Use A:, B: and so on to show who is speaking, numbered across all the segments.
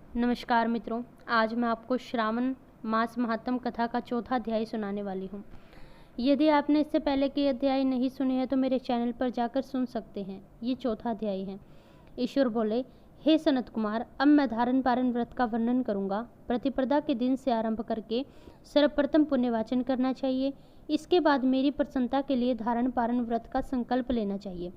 A: नमस्कार मित्रों, आज मैं आपको श्रावण मास महात्म कथा का चौथा अध्याय सुनाने वाली हूँ। यदि आपने इससे पहले के अध्याय नहीं सुने हैं तो मेरे चैनल पर जाकर सुन सकते हैं। ये चौथा अध्याय है। ईश्वर बोले, हे सनत कुमार, अब मैं धारण पारण व्रत का वर्णन करूँगा। प्रतिपदा के दिन से आरंभ करके सर्वप्रथम पुण्यवाचन करना चाहिए। इसके बाद मेरी प्रसन्नता के लिए धारण पारण व्रत का संकल्प लेना चाहिए।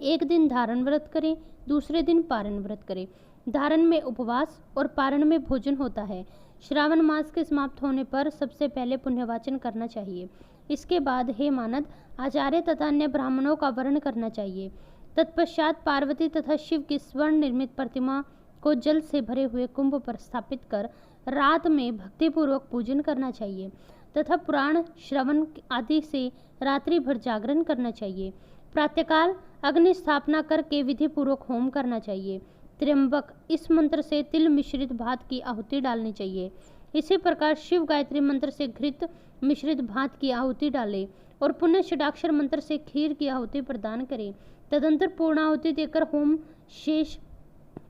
A: एक दिन धारण व्रत करें, दूसरे दिन पारण व्रत करें। धारण में उपवास और पारण में भोजन होता है। श्रावण मास के समाप्त होने पर सबसे पहले पुण्यवाचन करना चाहिए। इसके बाद हे मानद, आचार्य तथा अन्य ब्राह्मणों का वर्ण करना चाहिए। तत्पश्चात पार्वती तथा शिव की स्वर्ण निर्मित प्रतिमा को जल से भरे हुए कुंभ पर स्थापित कर रात में भक्तिपूर्वक पूजन करना चाहिए तथा पुराण श्रवण आदि से रात्रि भर जागरण करना चाहिए। प्रातःकाल अग्नि स्थापना करके विधि पूर्वक होम करना चाहिए। त्र्यंबक, इस मंत्र से तिल मिश्रित भात की आहुति डालनी चाहिए। इसी प्रकार शिव गायत्री मंत्र से घृत मिश्रित भात की आहुति डालें और पुण्य षडाक्षर मंत्र से खीर की आहुति प्रदान करें। तदंतर पूर्ण आहुति देकर होम शेष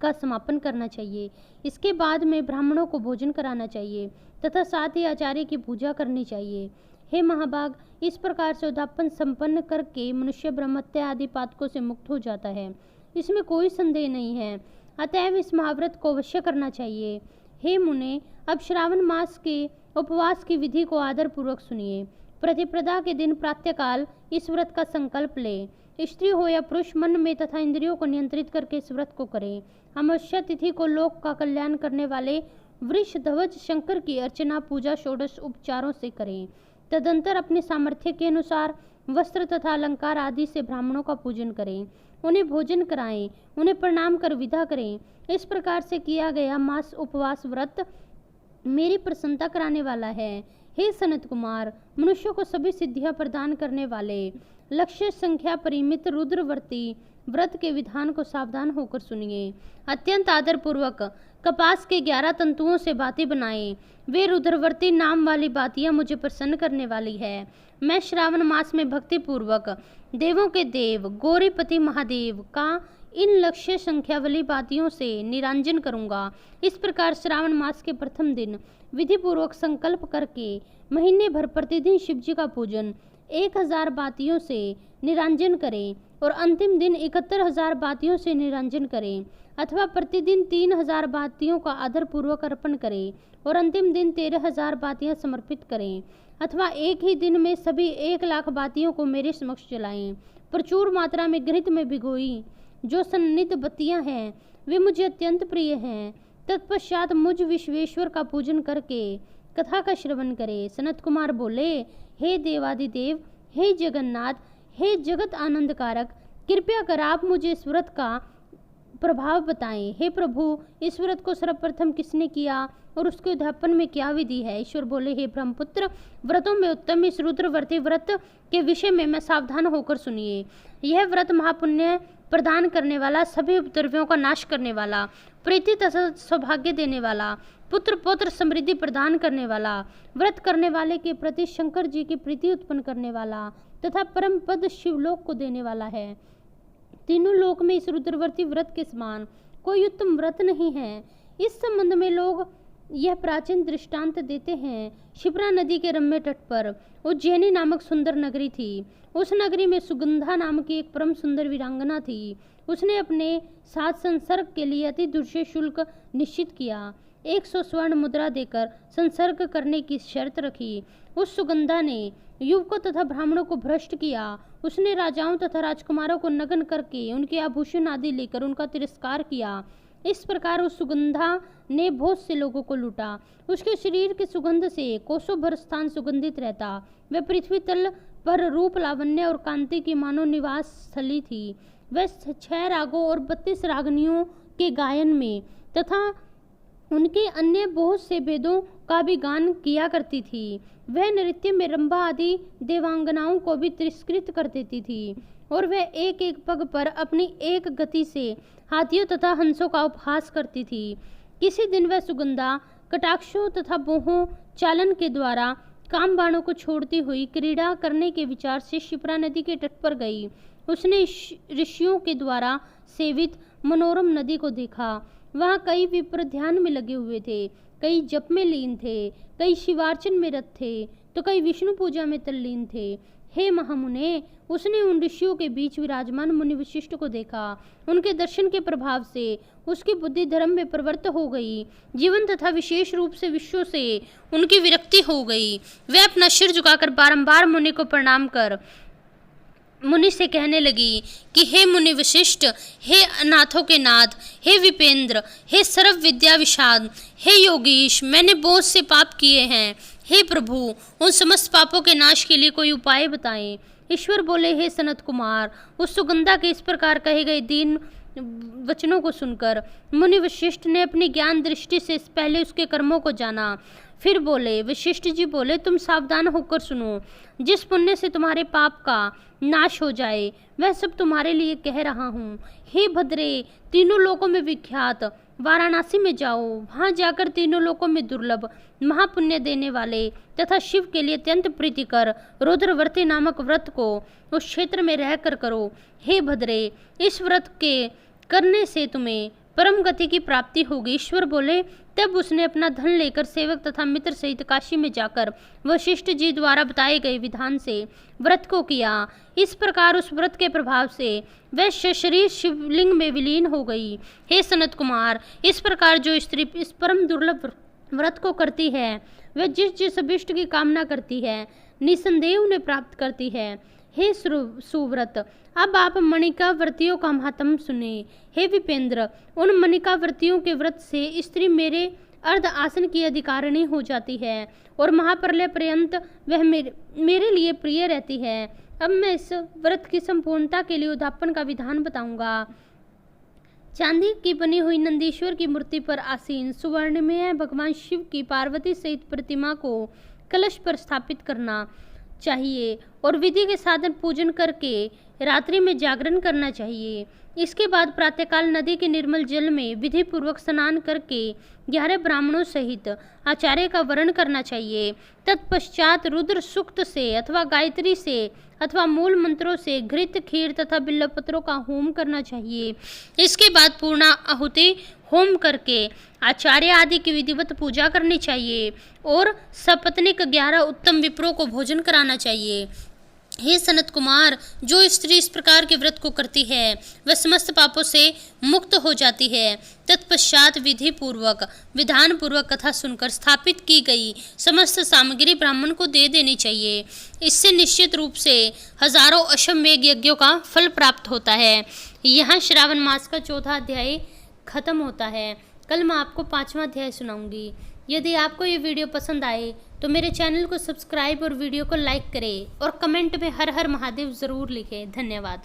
A: का समापन करना चाहिए। इसके बाद में ब्राह्मणों को भोजन कराना चाहिए तथा साथ ही आचार्य की पूजा करनी चाहिए। हे महाभाग, इस प्रकार से उद्यापन संपन्न करके मनुष्य ब्रह्मत्या आदि पातकों से मुक्त हो जाता है। इसमें कोई संदेह नहीं है। अतएव इस महाव्रत को अवश्य करना चाहिए। हे मुने, अब श्रावण मास के उपवास की विधि को आदर पूर्वक सुनिए। प्रतिपदा के दिन प्रातःकाल इस व्रत का संकल्प ले। स्त्री हो या पुरुष मन में तथा इंद्रियों को नियंत्रित करके इस व्रत को करें। अमावस्या तिथि को लोक का कल्याण करने वाले वृषध्वज शंकर की अर्चना पूजा षोडश उपचारों से करें। तदंतर अपने सामर्थ्य के अनुसार वस्त्र तथा अलंकार आदि से ब्राह्मणों का पूजन करें। उन्हें भोजन कराएं, उन्हें प्रणाम कर विदा करें। इस प्रकार से किया गया मास उपवास व्रत मेरी प्रसन्नता कराने वाला है। हे सनत कुमार, मनुष्यों को सभी सिद्धियां प्रदान करने वाले लक्ष्य संख्या परिमित रुद्रवर्ती व्रत के विधान को सावधान होकर सुनिए। अत्यंत आदर पूर्वक कपास के 11 तंतुओं से बाती बनाएं। वे रुद्रवर्ती नाम वाली बातियां मुझे प्रसन्न करने वाली है। मैं श्रावण मास में भक्ति पूर्वक देवों के देव गौरीपति महादेव का इन लक्ष्य संख्या वाली बातियों से निरंजन करूंगा। इस प्रकार श्रावण मास के प्रथम दिन विधि पूर्वक संकल्प करके महीने भर प्रतिदिन शिवजी का पूजन 1000 बातियों से निरंजन करें और अंतिम दिन 71,000 बातियों से निरंजन करें, अथवा प्रतिदिन 3000 बातियों का आदर पूर्वक अर्पण करें और अंतिम दिन 13,000 बातियां समर्पित करें, अथवा एक ही दिन में सभी 1,00,000 बातियों को मेरे समक्ष जलाएं। प्रचुर मात्रा में घृत में भिगोई जो सन्निध बत्तियां हैं वे मुझे अत्यंत प्रिय हैं। तत्पश्चात मुझ विश्वेश्वर का पूजन करके कथा का श्रवण करें। सनत कुमार बोले, हे देवादिदेव, हे जगन्नाथ, हे जगत आनंद कारक, कृपया कर आप मुझे इस व्रत का प्रभाव बताएं। हे प्रभु, इस व्रत को सर्वप्रथम किसने किया और उसके उद्यापन में क्या विधि है? ईश्वर बोले, हे ब्रह्मपुत्र, व्रतों में उत्तम इस रुद्रवर्ती व्रत के विषय में मैं सावधान होकर सुनिए। यह व्रत महापुण्य प्रदान करने वाला, सभी उपद्रव्यों का नाश करने वाला, प्रीति तथा सौभाग्य देने वाला, पुत्र पौत्र समृद्धि प्रदान करने वाला, व्रत करने वाले के प्रति शंकर जी की प्रीति उत्पन्न करने वाला तथा परम पद शिवलोक को देने वाला है। तीनों लोक में इस रुद्रवर्ती व्रत के समान कोई उत्तम व्रत नहीं है। इस संबंध में लोग यह प्राचीन दृष्टांत देते हैं। क्षिप्रा नदी के रम्य तट पर उज्जैनी नामक सुंदर नगरी थी। उस नगरी में सुगंधा नाम की एक परम सुंदर वीरांगना थी। उसने अपने साथ संसर्ग के लिए अति दुर्शय शुल्क निश्चित किया। 100 स्वर्ण मुद्रा देकर संसर्ग करने की शर्त रखी। उस सुगंधा ने युवकों तथा ब्राह्मणों को भ्रष्ट किया। उसने राजाओं तथा राजकुमारों को नग्न करके उनके आभूषण आदि लेकर उनका तिरस्कार किया। इस प्रकार उस सुगंधा ने बहुत से लोगों को लूटा। उसके शरीर के सुगंध से कोसों भर स्थान सुगंधित रहता। वह पृथ्वी तल पर रूप लावण्य और कांति की मानो निवास स्थली थी। वह 6 रागों और 32 रागनियों के गायन में तथा उनके अन्य बहुत से भेदों का भी गान किया करती थी। वह नृत्य में रंभा आदि देवांगनाओं को भी तिरस्कृत कर देती थी और वह एक एक पग पर अपनी एक गति से हाथियों तथा हंसों का उपहास करती थी। किसी दिन वह सुगंधा कटाक्षों तथा बोहों चालन के द्वारा काम बाणों को छोड़ती हुई क्रीड़ा करने के विचार से क्षिप्रा नदी के तट पर गई। उसने ऋषियों के द्वारा सेवित मनोरम नदी को देखा। वहाँ कई विप्र ध्यान में लगे हुए थे, कई जप में लीन थे, कई शिवार्चन में रत थे, तो कई विष्णु पूजा में तल्लीन थे। हे महामुने, उसने उन ऋषियों के बीच विराजमान मुनि वशिष्ठ को देखा। उनके दर्शन के प्रभाव से उसकी बुद्धि धर्म में प्रवृत्त हो गई। जीवन तथा विशेष रूप से विश्व से उनकी विरक्ति हो गई। वह अपना सिर झुकाकर बारंबार मुनि को प्रणाम कर मुनि से कहने लगी कि हे मुनि वशिष्ठ, हे अनाथों के नाथ, हे विपेंद्र, हे सर्व विद्या विशाद, हे योगीश, मैंने बहुत से पाप किए हैं। हे प्रभु, उन समस्त पापों के नाश के लिए कोई उपाय बताएं। ईश्वर बोले, हे सनत कुमार, उस सुगंधा के इस प्रकार कहे गए दीन वचनों को सुनकर मुनि वशिष्ठ ने अपनी ज्ञान दृष्टि से पहले उसके कर्मों को जाना। फिर बोले, वशिष्ठ जी बोले, तुम सावधान होकर सुनो। जिस पुण्य से तुम्हारे पाप का नाश हो जाए वह सब तुम्हारे लिए कह रहा हूँ। हे भद्रे, तीनों लोकों में विख्यात वाराणसी में जाओ। वहाँ जाकर तीनों लोकों में दुर्लभ महापुण्य देने वाले तथा शिव के लिए अत्यंत प्रीतिकर रुद्रव्रती नामक व्रत को उस क्षेत्र में रहकर करो। हे भद्रे, इस व्रत के करने से तुम्हें परम गति की प्राप्ति होगी। ईश्वर बोले, तब उसने अपना धन लेकर सेवक तथा मित्र सहित काशी में जाकर वशिष्ठ जी द्वारा बताए गए विधान से व्रत को किया। इस प्रकार उस व्रत के प्रभाव से वह शरीर शिवलिंग में विलीन हो गई। हे सनत कुमार, इस प्रकार जो स्त्री इस परम दुर्लभ व्रत को करती है वह जिस जिस अभिष्ट की कामना करती है निसंदेह उन्हें प्राप्त करती है। हे सुव्रत, अब आप मणिका व्रतियों का महात्म सुने। हे विपेंद्र, उन मणिका व्रतियों के व्रत से स्त्री मेरे अर्ध आसन की अधिकारिणी हो जाती है और महाप्रलय पर्यंत वह मेरे लिए प्रिय रहती है। अब मैं इस व्रत की संपूर्णता के लिए उद्यापन का विधान बताऊंगा। चांदी की बनी हुई नंदीश्वर की मूर्ति पर आसीन सुवर्णमय भगवान शिव की पार्वती सहित प्रतिमा को कलश पर स्थापित करना चाहिए और विधि के साधन पूजन करके रात्रि में जागरण करना चाहिए। इसके बाद प्रातःकाल नदी के निर्मल जल में विधि पूर्वक स्नान करके 11 ब्राह्मणों सहित आचार्य का वरण करना चाहिए। तत्पश्चात रुद्र सूक्त से अथवा गायत्री से अथवा मूल मंत्रों से घृत, खीर तथा बिल्वपत्रों का होम करना चाहिए। इसके बाद पूर्णा आहुति होम करके आचार्य आदि की विधिवत पूजा करनी चाहिए और सपत्नीक 11 उत्तम विप्रों को भोजन कराना चाहिए। हे सनत कुमार, जो स्त्री इस प्रकार के व्रत को करती है वह समस्त पापों से मुक्त हो जाती है। तत्पश्चात विधि पूर्वक विधान पूर्वक कथा सुनकर स्थापित की गई समस्त सामग्री ब्राह्मण को दे देनी चाहिए। इससे निश्चित रूप से हजारों अश्वमेध यज्ञों का फल प्राप्त होता है। यहाँ श्रावण मास का 4था अध्याय खत्म होता है। कल मैं आपको 5वां अध्याय सुनाऊंगी। यदि आपको ये वीडियो पसंद आए तो मेरे चैनल को सब्सक्राइब और वीडियो को लाइक करें और कमेंट में हर हर महादेव ज़रूर लिखें। धन्यवाद।